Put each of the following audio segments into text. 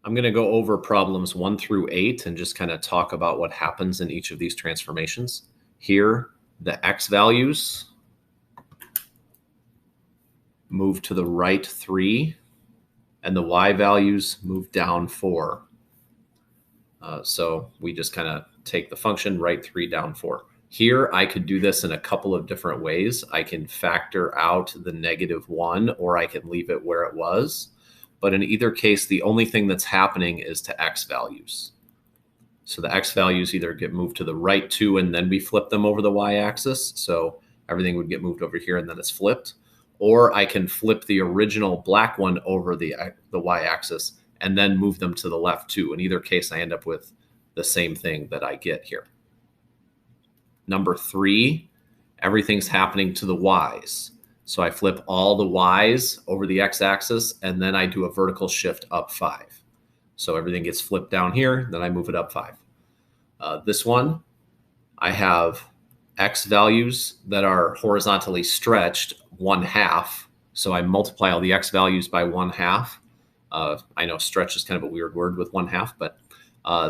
I'm going to go over problems 1 through 8 and just kind of talk about what happens in each of these transformations. Here, the x values move to the right 3, and the y values move down 4. So we just kind of take the function right 3, down 4. Here, I could do this in a couple of different ways. I can factor out the -1, or I can leave it where it was. But in either case, the only thing that's happening is to x values. So the x values either get moved to the right 2 and then we flip them over the y-axis. So everything would get moved over here and then it's flipped. Or I can flip the original black one over the y-axis and then move them to the left 2. In either case, I end up with the same thing that I get here. Number 3, everything's happening to the y's. So I flip all the y's over the x-axis, and then I do a vertical shift up 5. So everything gets flipped down here, then I move it up 5. This one, I have x values that are horizontally stretched 1/2. So I multiply all the x values by 1/2. I know stretch is kind of a weird word with 1/2, but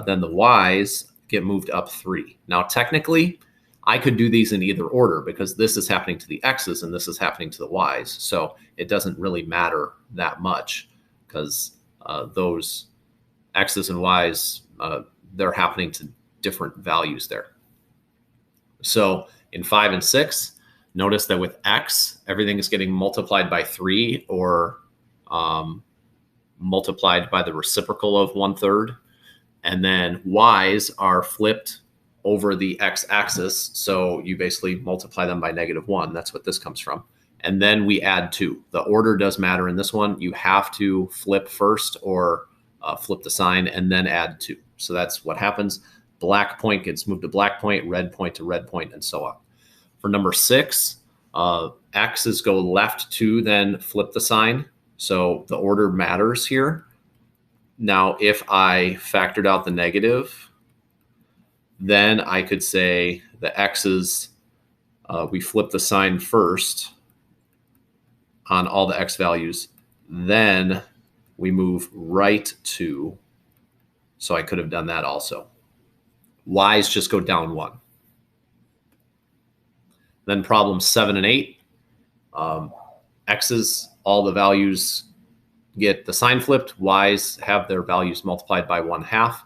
then the y's get moved up 3. Now, technically, I could do these in either order because this is happening to the x's and this is happening to the y's. So it doesn't really matter that much because those x's and y's, they're happening to different values there. So in 5 and 6, notice that with x, everything is getting multiplied by 3 or multiplied by the reciprocal of 1/3. And then y's are flipped over the x-axis, so you basically multiply them by -1. That's what this comes from. And then we add 2. The order does matter in this one. You have to flip first or flip the sign and then add 2. So that's what happens. Black point gets moved to black point, red point to red point, and so on. For number 6, x's go left 2, then flip the sign. So the order matters here. Now, if I factored out the negative, then I could say the x's, we flip the sign first on all the x values, then we move right 2. So I could have done that also. Y's just go down 1. Then problems 7 and 8, x's, all the values get the sign flipped, y's have their values multiplied by 1/2.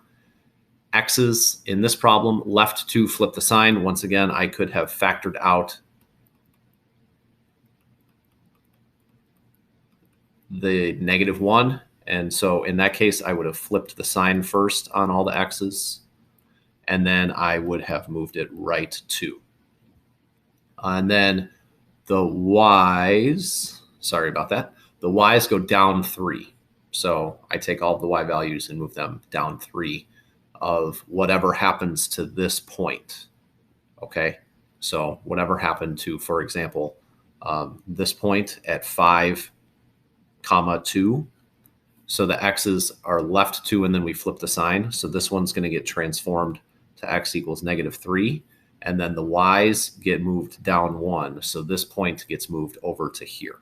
X's in this problem, left 2, flip the sign. Once again, I could have factored out the -1. And so in that case, I would have flipped the sign first on all the x's, and then I would have moved it right 2. And then the y's, sorry about that, the y's go down 3. So I take all the y values and move them down 3 of whatever happens to this point. Okay, so whatever happened to, for example, this point at 5, 2. So the x's are left 2 and then we flip the sign. So this one's going to get transformed to x equals -3. And then the y's get moved down 1. So this point gets moved over to here.